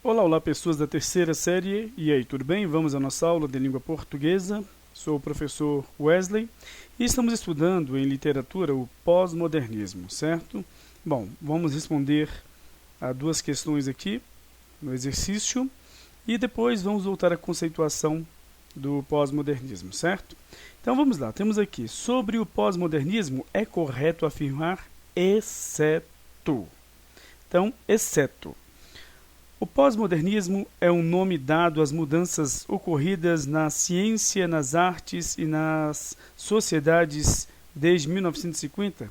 Olá, olá pessoas da terceira série, e aí, tudo bem? Vamos à nossa aula de língua portuguesa. Sou o professor Wesley e estamos estudando em literatura o pós-modernismo, certo? Bom, vamos responder a duas questões aqui no exercício e depois vamos voltar à conceituação do pós-modernismo, certo? Então vamos lá, temos aqui, sobre o pós-modernismo é correto afirmar exceto. Então, exceto. O pós-modernismo é um nome dado às mudanças ocorridas na ciência, nas artes e nas sociedades desde 1950?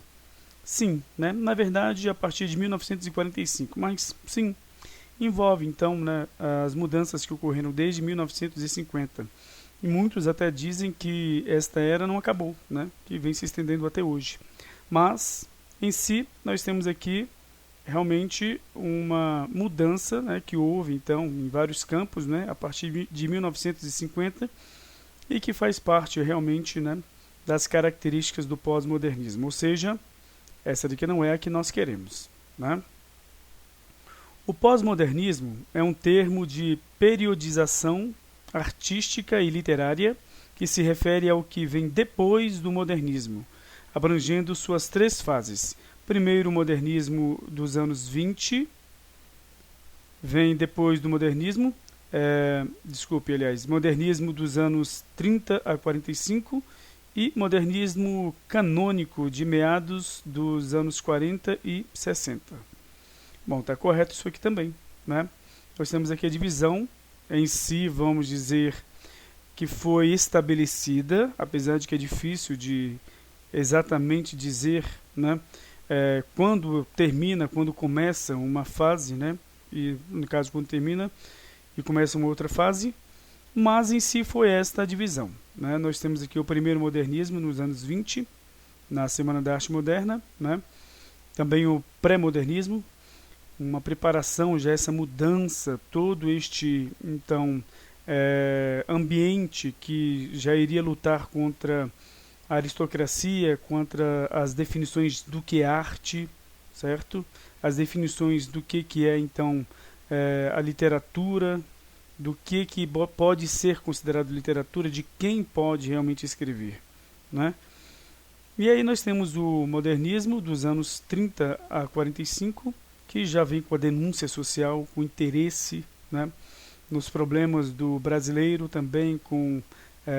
Sim, né? Na verdade, a partir de 1945, mas sim, envolve então, né, as mudanças que ocorreram desde 1950. E muitos até dizem que esta era não acabou, né? Que vem se estendendo até hoje. Mas, em si, nós temos aqui realmente uma mudança, né, que houve então em vários campos, né, a partir de 1950 e que faz parte realmente, né, das características do pós-modernismo, ou seja, essa daqui não é a que nós queremos, né? O pós-modernismo é um termo de periodização artística e literária que se refere ao que vem depois do modernismo, abrangendo suas três fases. Primeiro, o modernismo dos anos 20, vem depois do modernismo, modernismo dos anos 30 a 45 e modernismo canônico de meados dos anos 40 e 60. Bom, está correto isso aqui também, né? Nós temos aqui a divisão em si, vamos dizer, que foi estabelecida, apesar de que é difícil de exatamente dizer, né? Quando termina, quando começa uma fase, né? E no caso quando termina e começa uma outra fase, mas em si foi esta a divisão, né? Nós temos aqui o primeiro modernismo nos anos 20, na Semana da Arte Moderna, né? Também o pré-modernismo, uma preparação já essa mudança, todo este então ambiente que já iria lutar contra a aristocracia, contra as definições do que é arte, certo? As definições do que é, então, a literatura, do que pode ser considerado literatura, de quem pode realmente escrever, né? E aí nós temos o modernismo dos anos 30 a 45, que já vem com a denúncia social, com interesse, né, nos problemas do brasileiro, também com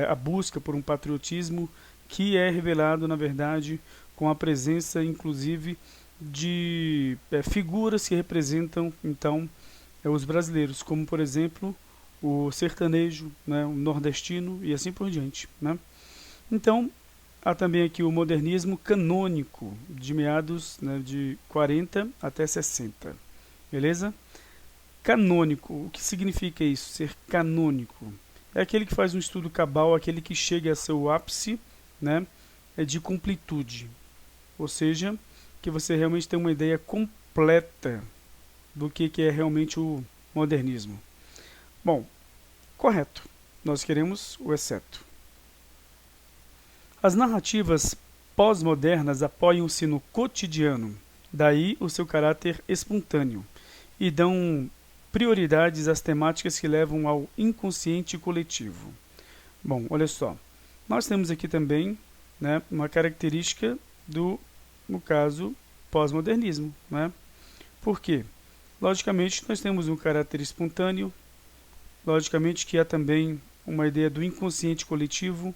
a busca por um patriotismo, que é revelado, na verdade, com a presença, inclusive, de figuras que representam, então, os brasileiros, como, por exemplo, o sertanejo, né, o nordestino e assim por diante, né? Então, há também aqui o modernismo canônico, de meados, né, de 40 até 60, beleza? Canônico, o que significa isso, ser canônico? É aquele que faz um estudo cabal, aquele que chega a seu ápice, né, de completude, ou seja, que você realmente tem uma ideia completa do que é realmente o modernismo. Bom, correto, nós queremos o exceto. As narrativas pós-modernas apoiam-se no cotidiano, daí o seu caráter espontâneo, e dão prioridades às temáticas que levam ao inconsciente coletivo. Bom, olha só, nós temos aqui também, né, uma característica do, no caso, pós-modernismo, né? Por quê? Logicamente, nós temos um caráter espontâneo, logicamente que há também uma ideia do inconsciente coletivo,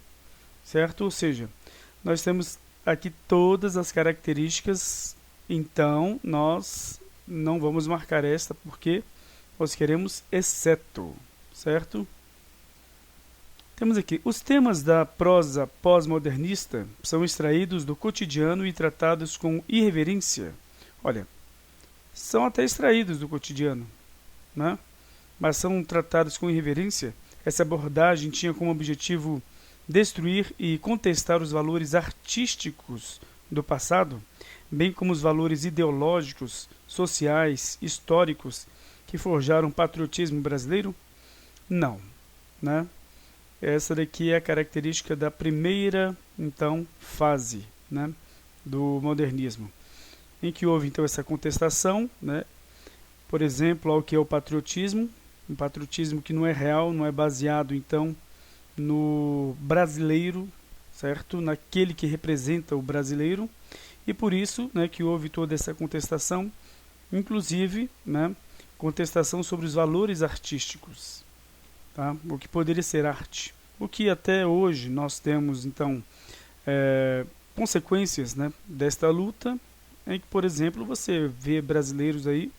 certo? Ou seja, nós temos aqui todas as características, então nós não vamos marcar esta porque nós queremos exceto, certo? Temos aqui, os temas da prosa pós-modernista são extraídos do cotidiano e tratados com irreverência. Olha, são até extraídos do cotidiano, né? Mas são tratados com irreverência. Essa abordagem tinha como objetivo destruir e contestar os valores artísticos do passado, bem como os valores ideológicos, sociais, históricos que forjaram o patriotismo brasileiro? Não, né? Essa daqui é a característica da primeira, então, fase, né, do modernismo, em que houve, então, essa contestação, né, por exemplo, ao que é o patriotismo, um patriotismo que não é real, não é baseado, então, no brasileiro, certo? Naquele que representa o brasileiro, e por isso, né, que houve toda essa contestação, inclusive, né, contestação sobre os valores artísticos, tá? O que poderia ser arte. O que até hoje nós temos, então, consequências, né, desta luta, em que, por exemplo, você vê brasileiros aí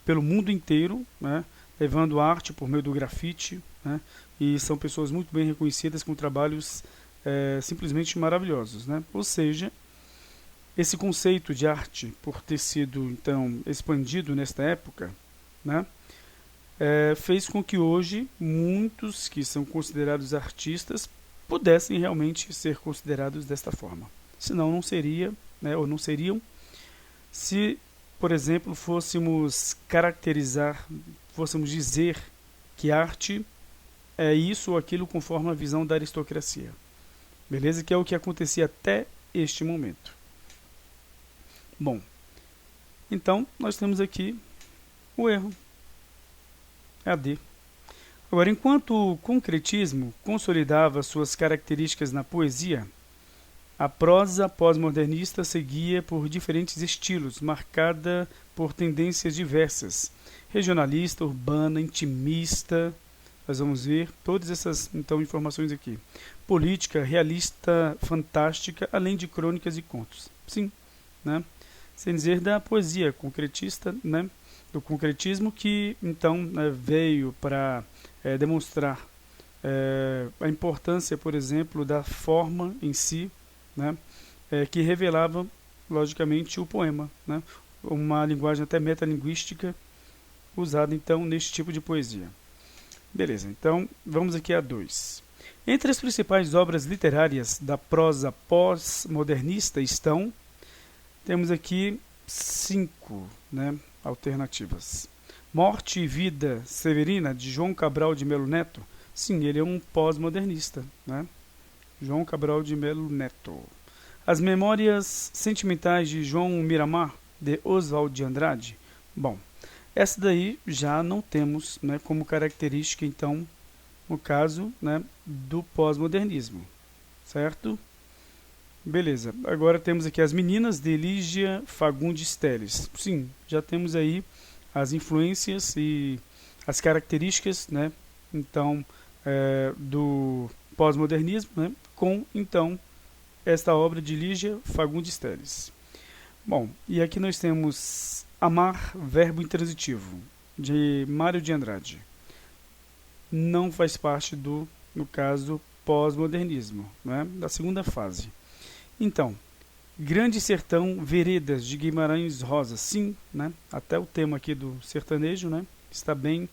pelo mundo inteiro, né, levando arte por meio do grafite, né, e são pessoas muito bem reconhecidas com trabalhos simplesmente maravilhosos, né? Ou seja, esse conceito de arte, por ter sido então expandido nesta época, né, fez com que hoje muitos que são considerados artistas pudessem realmente ser considerados desta forma. Senão não seria, né, ou não seriam, se, por exemplo, fôssemos caracterizar, fôssemos dizer que arte é isso ou aquilo conforme a visão da aristocracia. Beleza? Que é o que acontecia até este momento. Bom, então nós temos aqui o erro. É a D. Agora, enquanto o concretismo consolidava suas características na poesia, a prosa pós-modernista seguia por diferentes estilos, marcada por tendências diversas, regionalista, urbana, intimista. Nós vamos ver todas essas então informações aqui. Política, realista, fantástica, além de crônicas e contos. Sim, né? Sem dizer da poesia concretista, né? Do concretismo que então, né, veio para demonstrar a importância, por exemplo, da forma em si, né? Que revelava, logicamente, o poema, né? Uma linguagem até metalinguística usada então neste tipo de poesia. Beleza, então vamos aqui a 2. Entre as principais obras literárias da prosa pós-modernista estão, temos aqui 5, né, alternativas. Morte e Vida Severina, de João Cabral de Melo Neto. Sim, ele é um pós-modernista, né? João Cabral de Melo Neto. As Memórias Sentimentais de João Miramar, de Oswald de Andrade. Bom, essa daí já não temos, né, como característica, então, no caso, né, do pós-modernismo, certo? Beleza, agora temos aqui As Meninas, de Lígia Fagundes Telles. Sim, já temos aí as influências e as características, né, então, do pós-modernismo, né, com, então, esta obra de Lígia Fagundes Telles. Bom, e aqui nós temos Amar, Verbo Intransitivo, de Mário de Andrade. Não faz parte do, no caso, pós-modernismo, né, da segunda fase. Então, Grande Sertão, Veredas, de Guimarães Rosa. Sim, né, até o tema aqui do sertanejo, né, está bem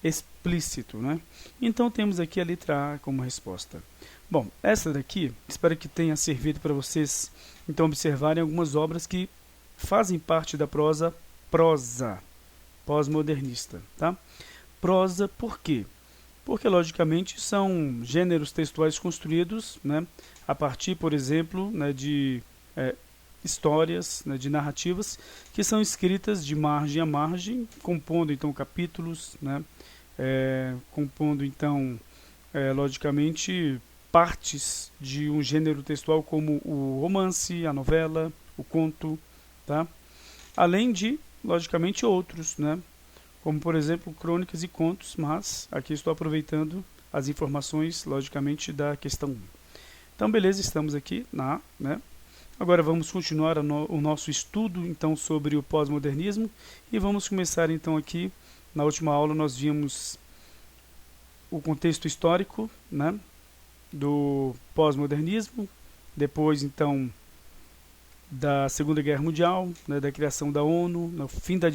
explícito, né? Então temos aqui a letra A como resposta. Bom, essa daqui, espero que tenha servido para vocês então observarem algumas obras que fazem parte da prosa pós-modernista, tá? Prosa por quê? Porque logicamente são gêneros textuais construídos, né, a partir, por exemplo, né, de histórias, né, de narrativas que são escritas de margem a margem, compondo então capítulos, né, compondo então, logicamente, partes de um gênero textual como o romance, a novela, o conto, tá? Além de, logicamente, outros, né, como por exemplo crônicas e contos, mas aqui estou aproveitando as informações, logicamente, da questão 1. Então, beleza, estamos aqui na, né? Agora vamos continuar o nosso estudo então sobre o pós-modernismo e vamos começar então aqui. Na última aula nós vimos o contexto histórico, né, do pós-modernismo, depois então da Segunda Guerra Mundial, né, da criação da ONU, no fim da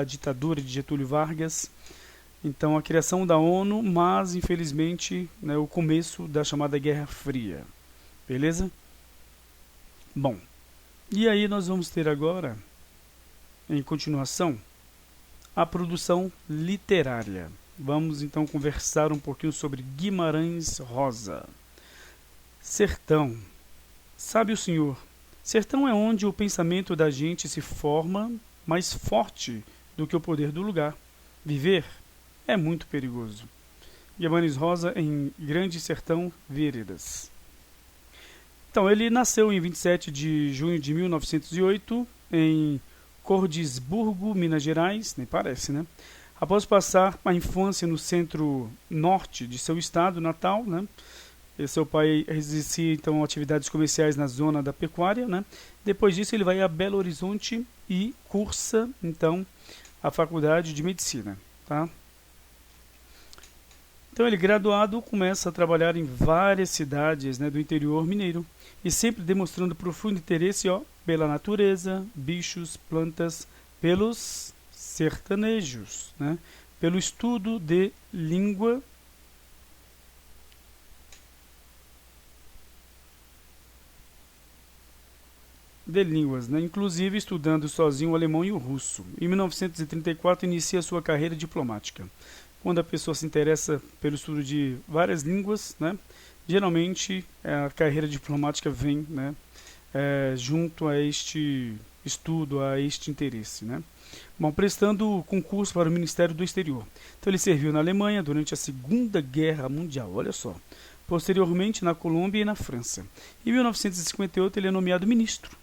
ditadura de Getúlio Vargas, então a criação da ONU, mas infelizmente, né, o começo da chamada Guerra Fria. Beleza? Bom, e aí nós vamos ter agora, em continuação, a produção literária. Vamos então conversar um pouquinho sobre Guimarães Rosa. Sertão. Sabe o senhor, sertão é onde o pensamento da gente se forma mais forte do que o poder do lugar. Viver é muito perigoso. Guimarães Rosa em Grande Sertão Veredas. Então, ele nasceu em 27 de junho de 1908 em Cordisburgo, Minas Gerais, nem parece, né? Após passar a infância no centro-norte de seu estado natal, né? Seu pai exercia então atividades comerciais na zona da pecuária, né? Depois disso ele vai a Belo Horizonte e cursa então a faculdade de medicina, tá? Então ele graduado começa a trabalhar em várias cidades, né, do interior mineiro e sempre demonstrando profundo interesse, pela natureza, bichos, plantas, pelos sertanejos, né, pelo estudo de língua de línguas, né? Inclusive estudando sozinho o alemão e o russo. Em 1934 inicia sua carreira diplomática. Quando a pessoa se interessa pelo estudo de várias línguas, né, geralmente a carreira diplomática vem, né, junto a este estudo, a este interesse, né. Bom, prestando concurso para o Ministério do Exterior. Então ele serviu na Alemanha durante a Segunda Guerra Mundial, olha só. Posteriormente na Colômbia e na França. Em 1958 ele é nomeado ministro.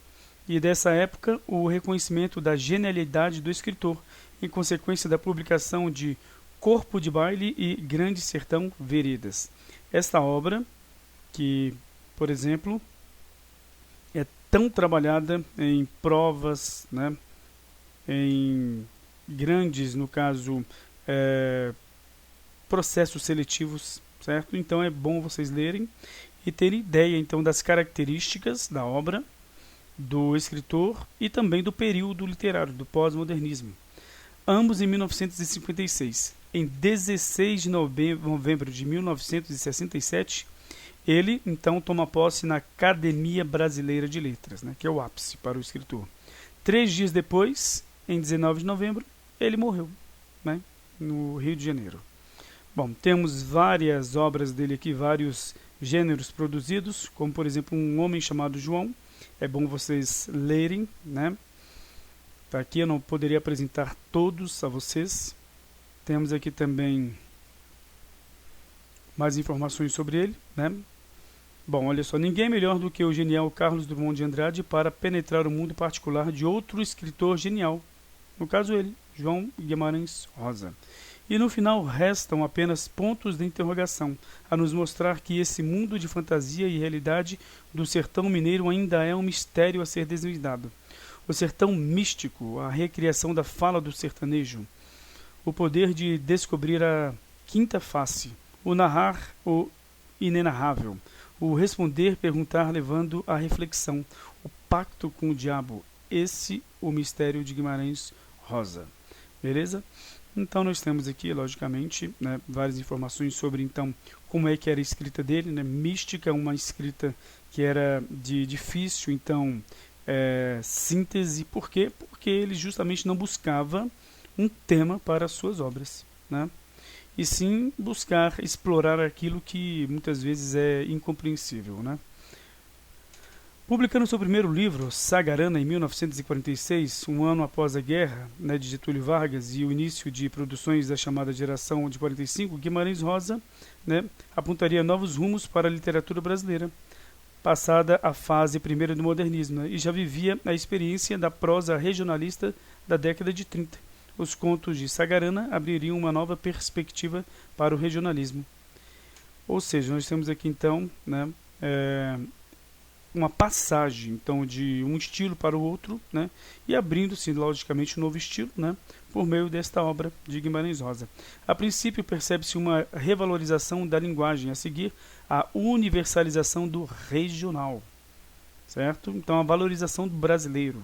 E dessa época o reconhecimento da genialidade do escritor, em consequência da publicação de Corpo de Baile e Grande Sertão Veredas. Esta obra, que, por exemplo, é tão trabalhada em provas, né, em grandes, no caso, processos seletivos, certo? Então é bom vocês lerem e terem ideia então das características da obra, do escritor e também do período literário, do pós-modernismo. Ambos em 1956. Em 16 de novembro de 1967, ele então toma posse na Academia Brasileira de Letras, né, que é o ápice para o escritor. 3 dias depois, em 19 de novembro, ele morreu, né, no Rio de Janeiro. Bom, temos várias obras dele aqui, vários gêneros produzidos, como por exemplo Um Homem Chamado João. É bom vocês lerem, né? Tá aqui, eu não poderia apresentar todos a vocês. Temos aqui também mais informações sobre ele, né? Bom, olha só, ninguém melhor do que o genial Carlos Drummond de Andrade para penetrar o mundo particular de outro escritor genial. No caso ele, João Guimarães Rosa. E no final restam apenas pontos de interrogação, a nos mostrar que esse mundo de fantasia e realidade do sertão mineiro ainda é um mistério a ser desvendado. O sertão místico, a recriação da fala do sertanejo, o poder de descobrir a quinta face, o narrar o inenarrável, o responder, perguntar levando à reflexão, o pacto com o diabo, esse o mistério de Guimarães Rosa. Beleza? Então nós temos aqui, logicamente, né, várias informações sobre então como é que era a escrita dele, né? Mística, uma escrita que era de difícil, então, síntese. Por quê? Porque ele justamente não buscava um tema para as suas obras, né? E sim buscar explorar aquilo que muitas vezes é incompreensível, né? Publicando seu primeiro livro, Sagarana, em 1946, um ano após a guerra, né, de Getúlio Vargas e o início de produções da chamada geração de 45, Guimarães Rosa, né, apontaria novos rumos para a literatura brasileira, passada a fase primeira do modernismo, né, e já vivia a experiência da prosa regionalista da década de 30. Os contos de Sagarana abririam uma nova perspectiva para o regionalismo. Ou seja, nós temos aqui então, né, uma passagem então de um estilo para o outro, né, e abrindo-se logicamente um novo estilo, né, por meio desta obra de Guimarães Rosa. A princípio percebe-se uma revalorização da linguagem, a seguir a universalização do regional, certo? Então a valorização do brasileiro.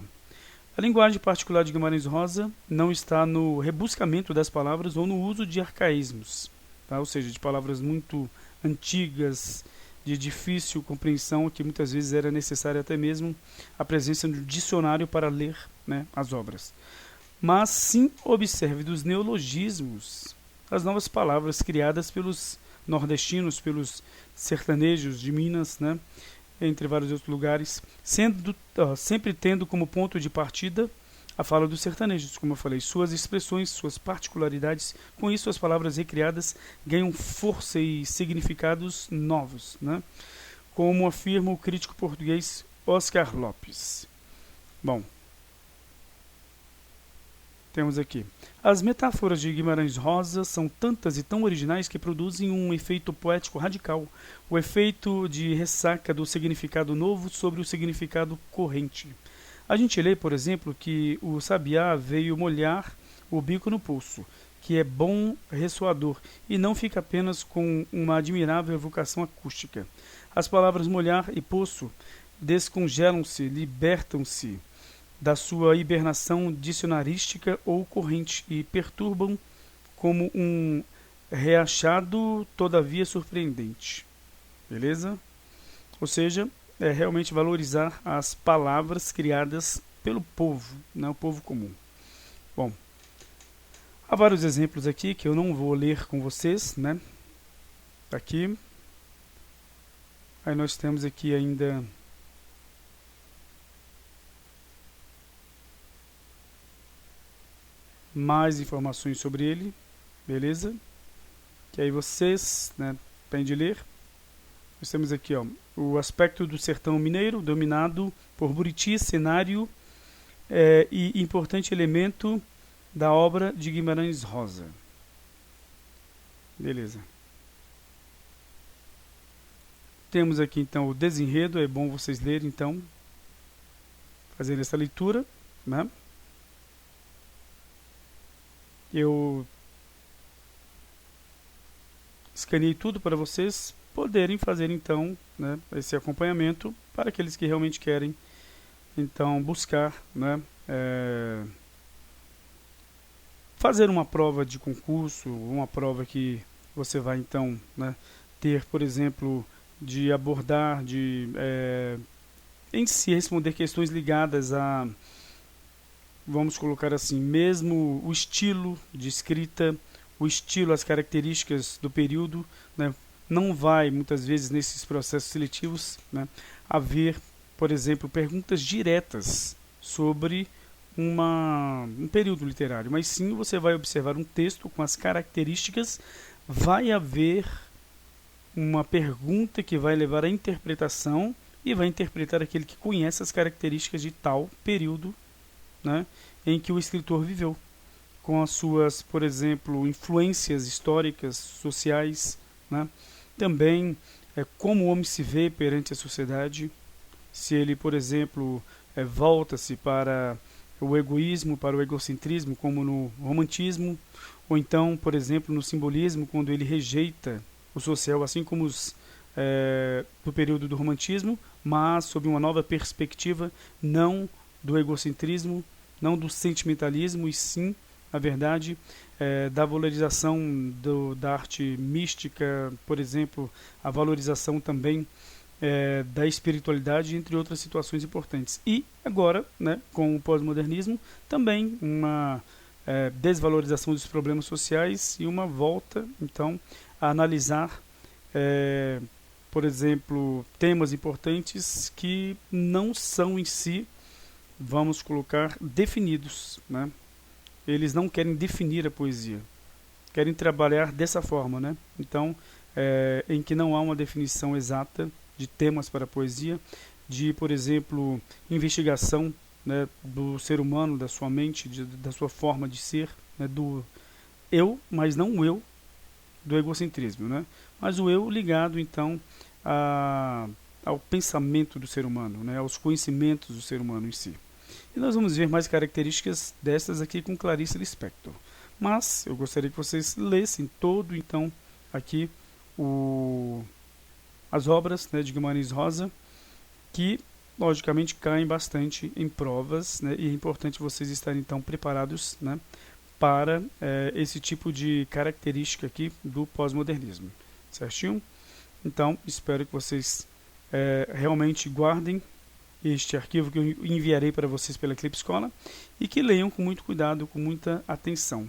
A linguagem particular de Guimarães Rosa não está no rebuscamento das palavras ou no uso de arcaísmos, tá? Ou seja, de palavras muito antigas, de difícil compreensão, que muitas vezes era necessária até mesmo a presença do dicionário para ler, né, as obras. Mas sim observe dos neologismos, as novas palavras criadas pelos nordestinos, pelos sertanejos de Minas, né, entre vários outros lugares, sempre tendo como ponto de partida a fala dos sertanejos, como eu falei, suas expressões, suas particularidades. Com isso, as palavras recriadas ganham força e significados novos, né? Como afirma o crítico português Oscar Lopes. Bom, temos aqui. As metáforas de Guimarães Rosa são tantas e tão originais que produzem um efeito poético radical, o efeito de ressaca do significado novo sobre o significado corrente. A gente lê, por exemplo, que o sabiá veio molhar o bico no pulso, que é bom ressoador, e não fica apenas com uma admirável evocação acústica. As palavras molhar e poço descongelam-se, libertam-se da sua hibernação dicionarística ou corrente e perturbam como um reachado, todavia surpreendente. Beleza? Ou seja, é realmente valorizar as palavras criadas pelo povo, né, o povo comum. Bom, há vários exemplos aqui que eu não vou ler com vocês, né? Aqui. Aí nós temos aqui ainda mais informações sobre ele, beleza? Que aí vocês, né, podem ler. Nós temos aqui, ó, o aspecto do sertão mineiro, dominado por Buriti, cenário e importante elemento da obra de Guimarães Rosa. Beleza. Temos aqui, então, o desenredo. É bom vocês lerem, então, fazer essa leitura, né? Eu escaneei tudo para vocês poderem fazer, então, né, esse acompanhamento para aqueles que realmente querem, então, buscar, né, fazer uma prova de concurso, uma prova que você vai, então, né, ter, por exemplo, de abordar, em si responder questões ligadas a, vamos colocar assim, mesmo o estilo de escrita, o estilo, as características do período, né, não vai, muitas vezes, nesses processos seletivos, né, haver, por exemplo, perguntas diretas sobre um período literário, mas sim você vai observar um texto com as características, vai haver uma pergunta que vai levar à interpretação e vai interpretar aquele que conhece as características de tal período, né, em que o escritor viveu, com as suas, por exemplo, influências históricas, sociais, né? Também como o homem se vê perante a sociedade, se ele, por exemplo, volta-se para o egoísmo, para o egocentrismo, como no romantismo, ou então, por exemplo, no simbolismo, quando ele rejeita o social, assim como os do período do romantismo, mas sob uma nova perspectiva, não do egocentrismo, não do sentimentalismo, e sim, na verdade, da valorização da arte mística, por exemplo, a valorização também da espiritualidade, entre outras situações importantes. E agora, né, com o pós-modernismo, também uma desvalorização dos problemas sociais e uma volta, então, a analisar, por exemplo, temas importantes que não são em si, vamos colocar, definidos, né? Eles não querem definir a poesia, querem trabalhar dessa forma, né? Então, em que não há uma definição exata de temas para a poesia, de, por exemplo, investigação, né, do ser humano, da sua mente, da sua forma de ser, né, do eu, mas não o eu do egocentrismo, né? Mas o eu ligado, então, ao pensamento do ser humano, né, aos conhecimentos do ser humano em si. E nós vamos ver mais características destas aqui com Clarice Lispector. Mas eu gostaria que vocês lessem todo, então, aqui as obras, né, de Guimarães Rosa, que logicamente caem bastante em provas, né, e é importante vocês estarem, então, preparados, né, para esse tipo de característica aqui do pós-modernismo. Certinho? Então, espero que vocês realmente guardem este arquivo que eu enviarei para vocês pela Eclipse Escola e que leiam com muito cuidado, com muita atenção,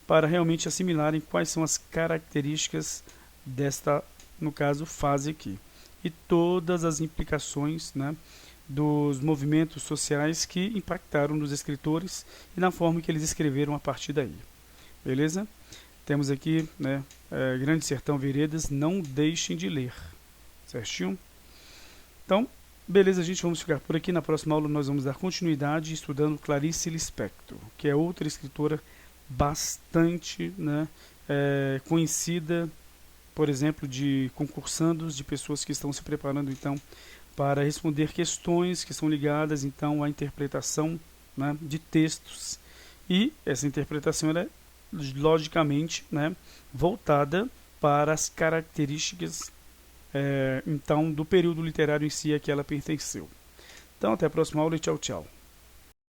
para realmente assimilarem quais são as características desta, no caso, fase aqui. E todas as implicações, né, dos movimentos sociais que impactaram nos escritores e na forma que eles escreveram a partir daí. Beleza? Temos aqui, né, Grande Sertão Veredas, não deixem de ler. Certinho? Então, beleza, gente, vamos ficar por aqui. Na próxima aula nós vamos dar continuidade estudando Clarice Lispector, que é outra escritora bastante, né, conhecida, por exemplo, de concursandos, de pessoas que estão se preparando então para responder questões que são ligadas então à interpretação, né, de textos. E essa interpretação ela é logicamente, né, voltada para as características então do período literário em si a que ela pertenceu. Então até a próxima aula e tchau, tchau.